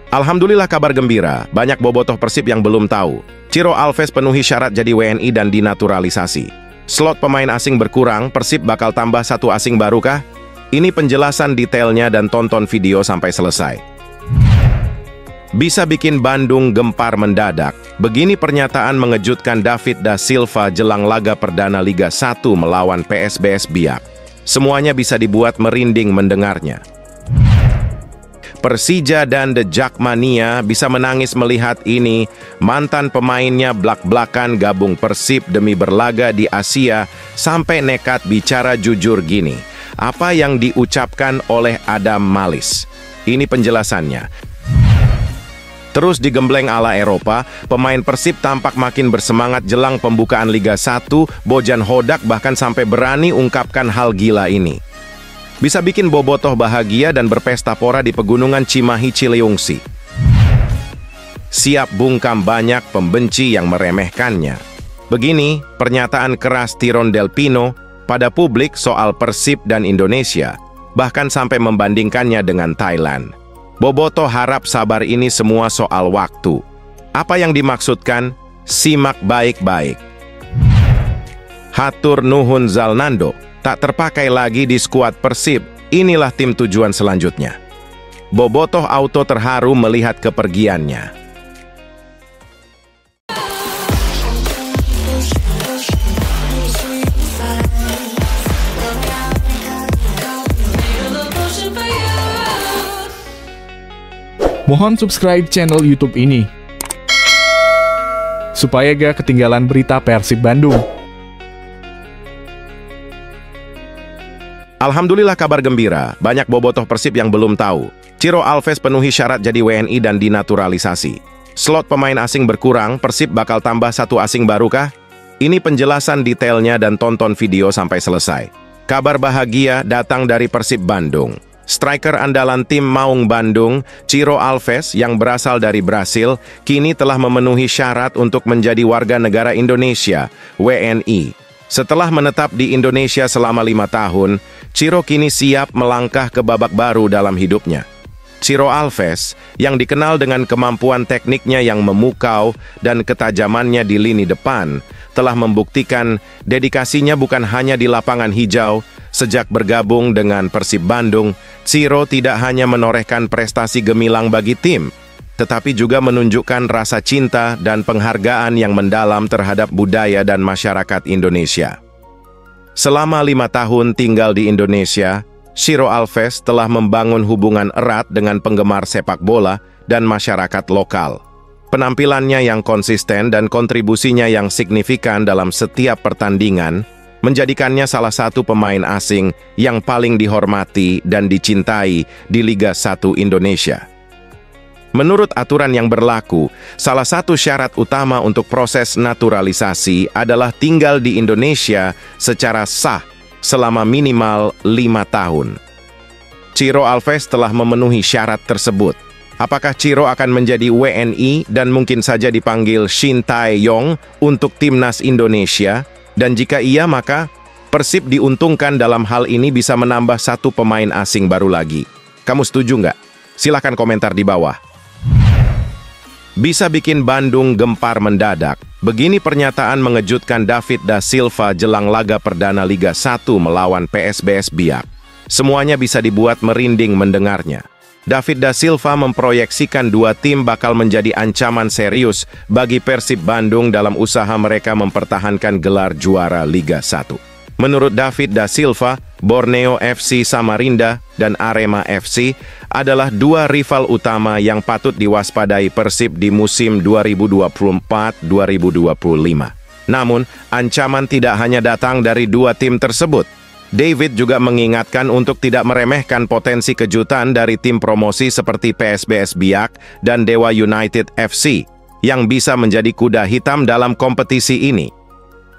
Alhamdulillah kabar gembira, banyak bobotoh Persib yang belum tahu. Ciro Alves penuhi syarat jadi WNI dan dinaturalisasi. Slot pemain asing berkurang, Persib bakal tambah satu asing baru kah? Ini penjelasan detailnya dan tonton video sampai selesai. Bisa bikin Bandung gempar mendadak. Begini pernyataan mengejutkan David da Silva jelang laga perdana Liga 1 melawan PSBS Biak. Semuanya bisa dibuat merinding mendengarnya. Persija dan The Jakmania bisa menangis melihat ini. Mantan pemainnya blak-blakan gabung Persib demi berlaga di Asia sampai nekat bicara jujur gini. Apa yang diucapkan oleh Adam Malis? Ini penjelasannya. Terus digembleng ala Eropa, pemain Persib tampak makin bersemangat jelang pembukaan Liga 1. Bojan Hodak bahkan sampai berani ungkapkan hal gila ini. Bisa bikin bobotoh bahagia dan berpesta pora di pegunungan Cimahi Ciliungsi. Siap bungkam banyak pembenci yang meremehkannya. Begini pernyataan keras Tiron Del Pino pada publik soal Persib dan Indonesia, bahkan sampai membandingkannya dengan Thailand. Bobotoh harap sabar, ini semua soal waktu. Apa yang dimaksudkan? Simak baik-baik. Hatur nuhun Zalnando. Tak terpakai lagi di skuad Persib, inilah tim tujuan selanjutnya. Bobotoh auto terharu melihat kepergiannya. Mohon subscribe channel YouTube ini, supaya gak ketinggalan berita Persib Bandung. Alhamdulillah kabar gembira, banyak bobotoh Persib yang belum tahu. Ciro Alves penuhi syarat jadi WNI dan dinaturalisasi. Slot pemain asing berkurang, Persib bakal tambah satu asing baru kah? Ini penjelasan detailnya dan tonton video sampai selesai. Kabar bahagia datang dari Persib Bandung. Striker andalan tim Maung Bandung, Ciro Alves yang berasal dari Brasil, kini telah memenuhi syarat untuk menjadi warga negara Indonesia, WNI. Setelah menetap di Indonesia selama 5 tahun, Ciro kini siap melangkah ke babak baru dalam hidupnya. Ciro Alves, yang dikenal dengan kemampuan tekniknya yang memukau dan ketajamannya di lini depan, telah membuktikan dedikasinya bukan hanya di lapangan hijau. Sejak bergabung dengan Persib Bandung, Ciro tidak hanya menorehkan prestasi gemilang bagi tim, tetapi juga menunjukkan rasa cinta dan penghargaan yang mendalam terhadap budaya dan masyarakat Indonesia. Selama 5 tahun tinggal di Indonesia, Ciro Alves telah membangun hubungan erat dengan penggemar sepak bola dan masyarakat lokal. Penampilannya yang konsisten dan kontribusinya yang signifikan dalam setiap pertandingan menjadikannya salah satu pemain asing yang paling dihormati dan dicintai di Liga 1 Indonesia. Menurut aturan yang berlaku, salah satu syarat utama untuk proses naturalisasi adalah tinggal di Indonesia secara sah selama minimal 5 tahun. Ciro Alves telah memenuhi syarat tersebut. Apakah Ciro akan menjadi WNI dan mungkin saja dipanggil Shin Tae-yong untuk timnas Indonesia? Dan jika iya, maka Persib diuntungkan dalam hal ini bisa menambah satu pemain asing baru lagi. Kamu setuju nggak? Silahkan komentar di bawah. Bisa bikin Bandung gempar mendadak. Begini pernyataan mengejutkan David da Silva jelang laga perdana Liga 1 melawan PSBS Biak. Semuanya bisa dibuat merinding mendengarnya. David da Silva memproyeksikan dua tim bakal menjadi ancaman serius bagi Persib Bandung dalam usaha mereka mempertahankan gelar juara Liga 1. Menurut David da Silva, Borneo FC Samarinda dan Arema FC adalah dua rival utama yang patut diwaspadai Persib di musim 2024-2025. Namun, ancaman tidak hanya datang dari dua tim tersebut. David juga mengingatkan untuk tidak meremehkan potensi kejutan dari tim promosi seperti PSBS Biak dan Dewa United FC, yang bisa menjadi kuda hitam dalam kompetisi ini.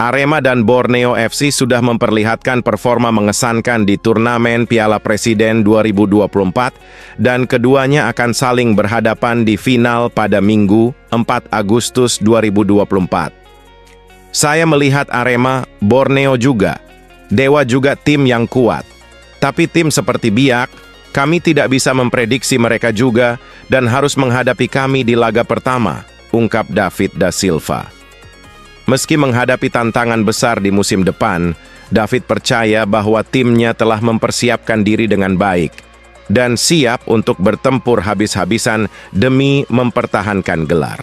Arema dan Borneo FC sudah memperlihatkan performa mengesankan di turnamen Piala Presiden 2024, dan keduanya akan saling berhadapan di final pada Minggu, 4 Agustus 2024. Saya melihat Arema, Borneo juga. Dewa juga tim yang kuat. Tapi tim seperti Biak, Kami tidak bisa memprediksi mereka juga dan harus menghadapi kami di laga pertama, ungkap David da Silva. Meski menghadapi tantangan besar di musim depan, David percaya bahwa timnya telah mempersiapkan diri dengan baik dan siap untuk bertempur habis-habisan demi mempertahankan gelar.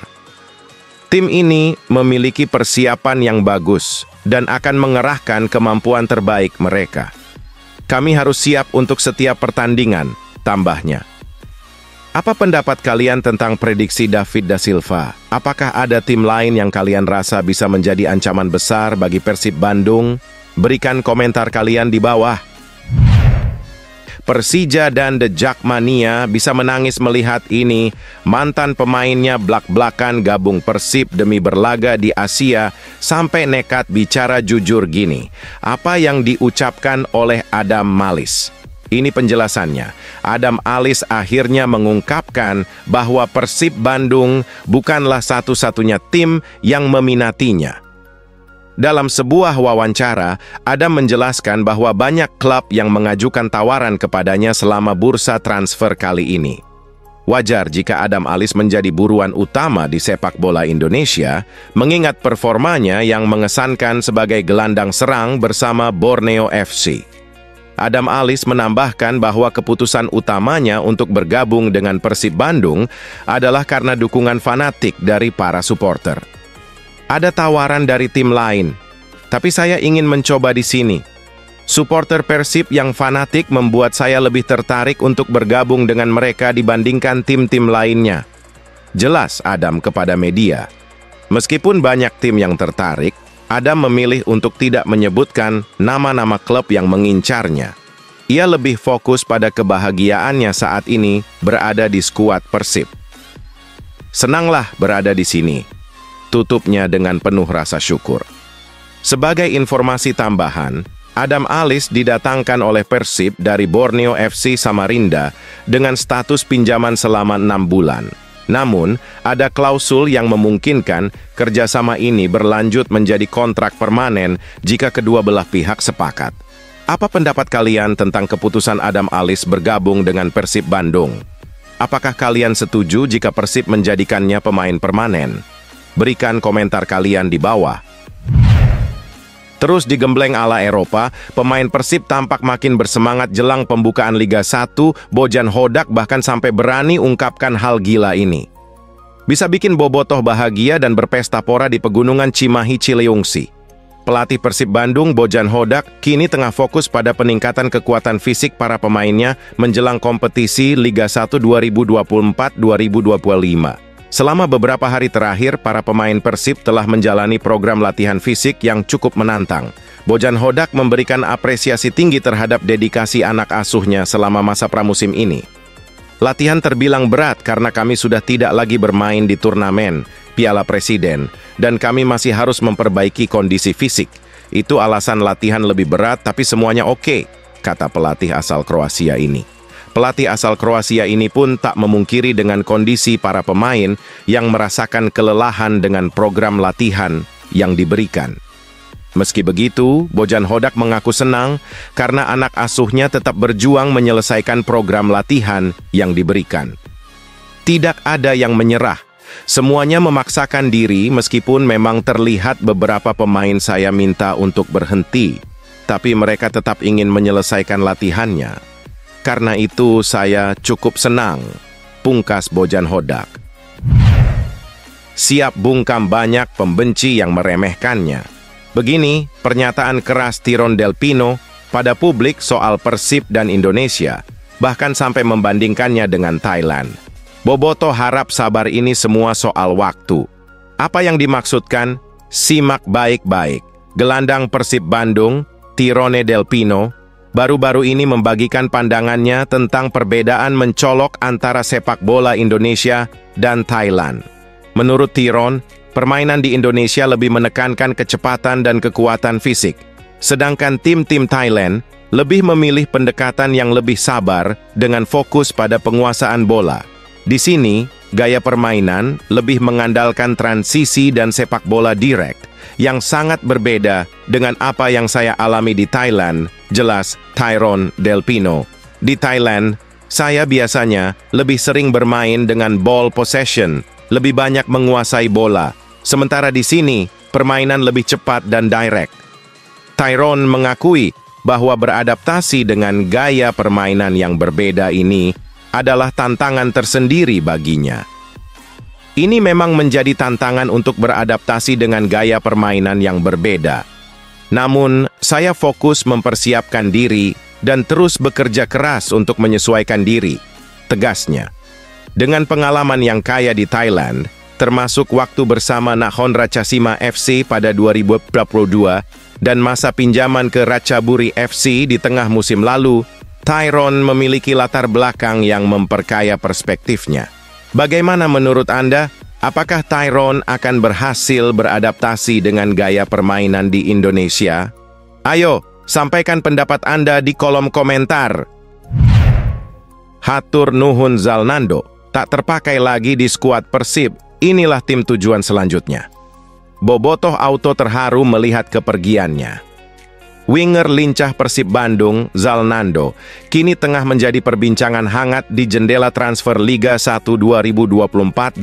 Tim ini memiliki persiapan yang bagus dan akan mengerahkan kemampuan terbaik mereka. Kami harus siap untuk setiap pertandingan, tambahnya. Apa pendapat kalian tentang prediksi David da Silva? Apakah ada tim lain yang kalian rasa bisa menjadi ancaman besar bagi Persib Bandung? Berikan komentar kalian di bawah. Persija dan The Jackmania bisa menangis melihat ini. Mantan pemainnya blak-blakan gabung Persib demi berlaga di Asia sampai nekat bicara jujur gini. Apa yang diucapkan oleh Adam Malis? Ini penjelasannya. Adam Alis akhirnya mengungkapkan bahwa Persib Bandung bukanlah satu-satunya tim yang meminatinya. Dalam sebuah wawancara, Adam menjelaskan bahwa banyak klub yang mengajukan tawaran kepadanya selama bursa transfer kali ini. Wajar jika Adam Alis menjadi buruan utama di sepak bola Indonesia, mengingat performanya yang mengesankan sebagai gelandang serang bersama Borneo FC. Adam Alis menambahkan bahwa keputusan utamanya untuk bergabung dengan Persib Bandung adalah karena dukungan fanatik dari para supporter. Ada tawaran dari tim lain, tapi saya ingin mencoba di sini. Supporter Persib yang fanatik membuat saya lebih tertarik untuk bergabung dengan mereka dibandingkan tim-tim lainnya. Jelas Adam kepada media. Meskipun banyak tim yang tertarik, Adam memilih untuk tidak menyebutkan nama-nama klub yang mengincarnya. Ia lebih fokus pada kebahagiaannya saat ini berada di skuad Persib. Senanglah berada di sini. Tutupnya dengan penuh rasa syukur. Sebagai informasi tambahan, Adam Alis didatangkan oleh Persib dari Borneo FC Samarinda dengan status pinjaman selama 6 bulan. Namun, ada klausul yang memungkinkan kerjasama ini berlanjut menjadi kontrak permanen jika kedua belah pihak sepakat. Apa pendapat kalian tentang keputusan Adam Alis bergabung dengan Persib Bandung? Apakah kalian setuju jika Persib menjadikannya pemain permanen? Berikan komentar kalian di bawah. Terus digembleng ala Eropa, pemain Persib tampak makin bersemangat jelang pembukaan Liga 1, Bojan Hodak bahkan sampai berani ungkapkan hal gila ini. Bisa bikin bobotoh bahagia dan berpesta pora di pegunungan Cimahi Ciliungsi. Pelatih Persib Bandung, Bojan Hodak, kini tengah fokus pada peningkatan kekuatan fisik para pemainnya menjelang kompetisi Liga 1 2024-2025. Selama beberapa hari terakhir, para pemain Persib telah menjalani program latihan fisik yang cukup menantang. Bojan Hodak memberikan apresiasi tinggi terhadap dedikasi anak asuhnya selama masa pramusim ini. Latihan terbilang berat karena kami sudah tidak lagi bermain di turnamen Piala Presiden, dan kami masih harus memperbaiki kondisi fisik. Itu alasan latihan lebih berat, tapi semuanya oke, kata pelatih asal Kroasia ini. Pelatih asal Kroasia ini pun tak memungkiri dengan kondisi para pemain yang merasakan kelelahan dengan program latihan yang diberikan. Meski begitu, Bojan Hodak mengaku senang karena anak asuhnya tetap berjuang menyelesaikan program latihan yang diberikan. Tidak ada yang menyerah. Semuanya memaksakan diri meskipun memang terlihat beberapa pemain saya minta untuk berhenti, tapi mereka tetap ingin menyelesaikan latihannya. Karena itu saya cukup senang, pungkas Bojan Hodak. Siap bungkam banyak pembenci yang meremehkannya. Begini pernyataan keras Tyrone Del Pino pada publik soal Persib dan Indonesia, bahkan sampai membandingkannya dengan Thailand. Bobotoh harap sabar, ini semua soal waktu. Apa yang dimaksudkan? Simak baik-baik. Gelandang Persib Bandung, Tyrone Del Pino, baru-baru ini membagikan pandangannya tentang perbedaan mencolok antara sepak bola Indonesia dan Thailand. Menurut Tyrone, permainan di Indonesia lebih menekankan kecepatan dan kekuatan fisik, sedangkan tim-tim Thailand lebih memilih pendekatan yang lebih sabar dengan fokus pada penguasaan bola. Di sini, gaya permainan lebih mengandalkan transisi dan sepak bola direct, yang sangat berbeda dengan apa yang saya alami di Thailand, jelas Tyrone Del Pino. Di Thailand, Saya biasanya lebih sering bermain dengan ball possession, lebih banyak menguasai bola. Sementara di sini, permainan lebih cepat dan direct. Tyrone mengakui bahwa beradaptasi dengan gaya permainan yang berbeda ini adalah tantangan tersendiri baginya. Ini memang menjadi tantangan untuk beradaptasi dengan gaya permainan yang berbeda. Namun, saya fokus mempersiapkan diri dan terus bekerja keras untuk menyesuaikan diri, tegasnya. Dengan pengalaman yang kaya di Thailand, termasuk waktu bersama Nakhon Ratchasima FC pada 2022 dan masa pinjaman ke Ratchaburi FC di tengah musim lalu, Tyrone memiliki latar belakang yang memperkaya perspektifnya. Bagaimana menurut Anda? Apakah Tyrone akan berhasil beradaptasi dengan gaya permainan di Indonesia? Ayo, sampaikan pendapat Anda di kolom komentar. Hatur nuhun Zalnando, tak terpakai lagi di skuad Persib, inilah tim tujuan selanjutnya. Bobotoh Auto terharu melihat kepergiannya. Winger lincah Persib Bandung, Zalnando, kini tengah menjadi perbincangan hangat di jendela transfer Liga 1 2024-2025.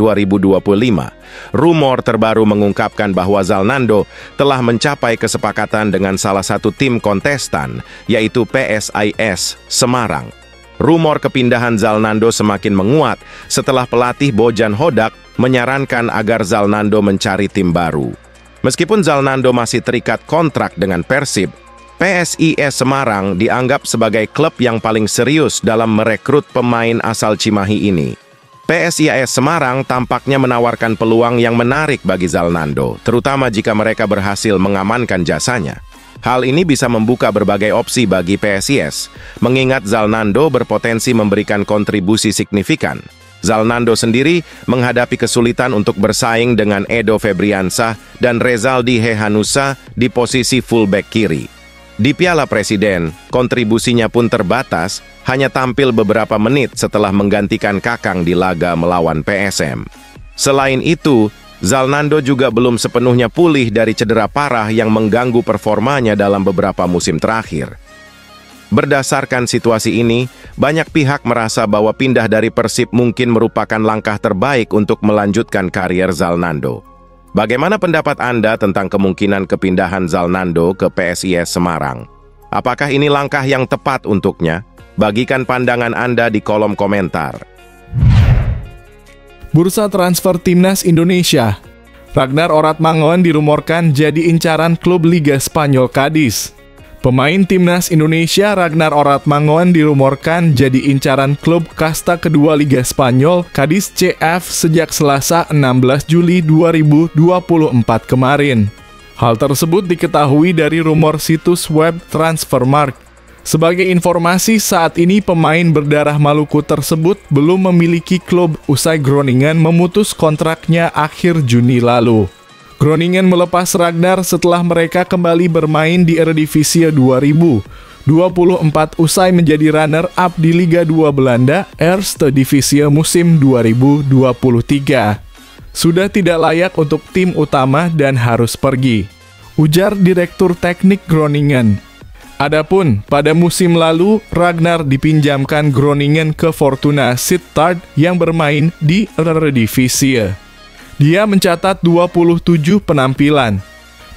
Rumor terbaru mengungkapkan bahwa Zalnando telah mencapai kesepakatan dengan salah satu tim kontestan, yaitu PSIS Semarang. Rumor kepindahan Zalnando semakin menguat setelah pelatih Bojan Hodak menyarankan agar Zalnando mencari tim baru. Meskipun Zalnando masih terikat kontrak dengan Persib, PSIS Semarang dianggap sebagai klub yang paling serius dalam merekrut pemain asal Cimahi ini. PSIS Semarang tampaknya menawarkan peluang yang menarik bagi Zalnando, terutama jika mereka berhasil mengamankan jasanya. Hal ini bisa membuka berbagai opsi bagi PSIS, mengingat Zalnando berpotensi memberikan kontribusi signifikan. Zalnando sendiri menghadapi kesulitan untuk bersaing dengan Edo Febriansah dan Rezaldi Hehanusa di posisi fullback kiri. Di Piala Presiden, kontribusinya pun terbatas, hanya tampil beberapa menit setelah menggantikan Kakang di laga melawan PSM. Selain itu, Zalnando juga belum sepenuhnya pulih dari cedera parah yang mengganggu performanya dalam beberapa musim terakhir. Berdasarkan situasi ini, banyak pihak merasa bahwa pindah dari Persib mungkin merupakan langkah terbaik untuk melanjutkan karier Zalnando. Bagaimana pendapat Anda tentang kemungkinan kepindahan Zalnando ke PSIS Semarang? Apakah ini langkah yang tepat untuknya? Bagikan pandangan Anda di kolom komentar. Bursa transfer Timnas Indonesia. Ragnar Oratmangoen dirumorkan jadi incaran klub Liga Spanyol Cadiz. Pemain Timnas Indonesia Ragnar Oratmangoen dirumorkan jadi incaran klub kasta kedua Liga Spanyol Cadiz CF sejak Selasa 16 Juli 2024 kemarin. Hal tersebut diketahui dari rumor situs web Transfermarkt. Sebagai informasi, saat ini pemain berdarah Maluku tersebut belum memiliki klub usai Groningen memutus kontraknya akhir Juni lalu. Groningen melepas Ragnar setelah mereka kembali bermain di Eredivisie 2024 usai menjadi runner-up di Liga 2 Belanda, Eerste Divisie musim 2023. Sudah tidak layak untuk tim utama dan harus pergi, ujar Direktur Teknik Groningen. Adapun pada musim lalu, Ragnar dipinjamkan Groningen ke Fortuna Sittard yang bermain di Eredivisie. Dia mencatat 27 penampilan,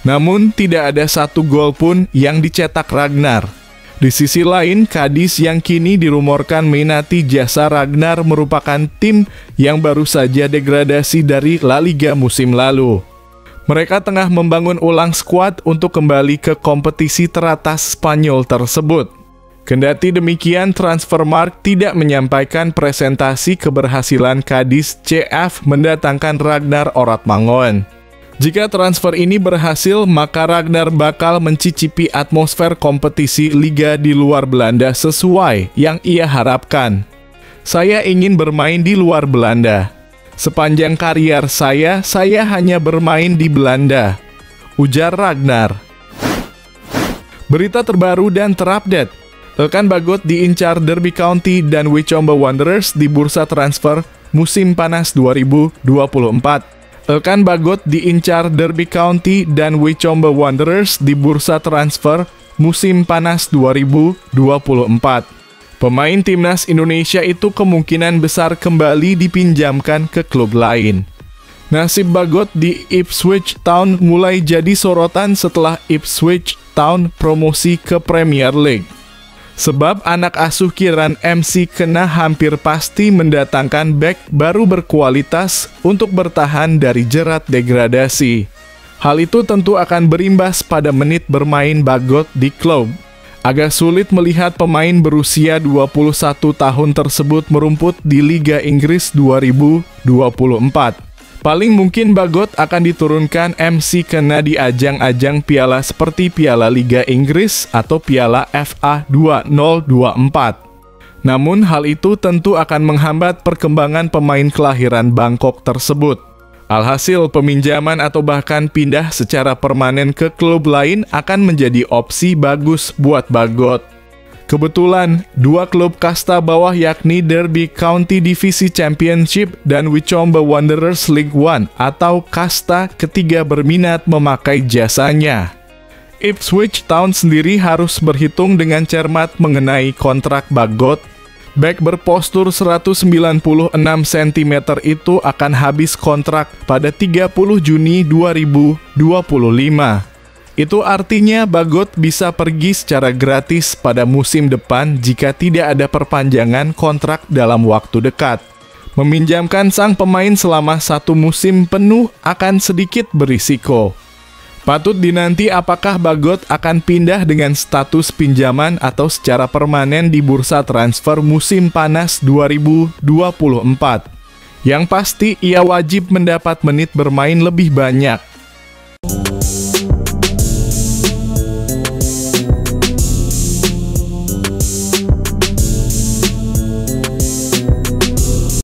namun tidak ada satu gol pun yang dicetak Ragnar. Di sisi lain, Cadiz yang kini dirumorkan minati jasa Ragnar merupakan tim yang baru saja degradasi dari La Liga musim lalu. Mereka tengah membangun ulang skuad untuk kembali ke kompetisi teratas Spanyol tersebut. Kendati demikian, Transfermarkt tidak menyampaikan presentasi keberhasilan Cadiz CF mendatangkan Ragnar Oratmangoen. Jika transfer ini berhasil, maka Ragnar bakal mencicipi atmosfer kompetisi liga di luar Belanda sesuai yang ia harapkan. Saya ingin bermain di luar Belanda. Sepanjang karier saya hanya bermain di Belanda, ujar Ragnar. Berita terbaru dan terupdate. Elkan Bagot diincar Derby County dan Wycombe Wanderers di bursa transfer musim panas 2024. Elkan Bagot diincar Derby County dan Wycombe Wanderers di bursa transfer musim panas 2024. Pemain timnas Indonesia itu kemungkinan besar kembali dipinjamkan ke klub lain. Nasib Bagot di Ipswich Town mulai jadi sorotan setelah Ipswich Town promosi ke Premier League. Sebab anak asuh Kieran MC Kena hampir pasti mendatangkan bek baru berkualitas untuk bertahan dari jerat degradasi. Hal itu tentu akan berimbas pada menit bermain Bagot di klub. Agak sulit melihat pemain berusia 21 tahun tersebut merumput di Liga Inggris 2024. Paling mungkin Bagot akan diturunkan MC Kena di ajang-ajang piala seperti Piala Liga Inggris atau Piala FA 2024. Namun hal itu tentu akan menghambat perkembangan pemain kelahiran Bangkok tersebut. Alhasil peminjaman atau bahkan pindah secara permanen ke klub lain akan menjadi opsi bagus buat Bagot. Kebetulan, dua klub kasta bawah yakni Derby County Divisi Championship dan Wycombe Wanderers League One atau kasta ketiga berminat memakai jasanya. Ipswich Town sendiri harus berhitung dengan cermat mengenai kontrak Bagot. Bek berpostur 196 cm itu akan habis kontrak pada 30 Juni 2025. Itu artinya Bagot bisa pergi secara gratis pada musim depan jika tidak ada perpanjangan kontrak dalam waktu dekat. Meminjamkan sang pemain selama satu musim penuh akan sedikit berisiko. Patut dinanti apakah Bagot akan pindah dengan status pinjaman atau secara permanen di bursa transfer musim panas 2024. Yang pasti ia wajib mendapat menit bermain lebih banyak.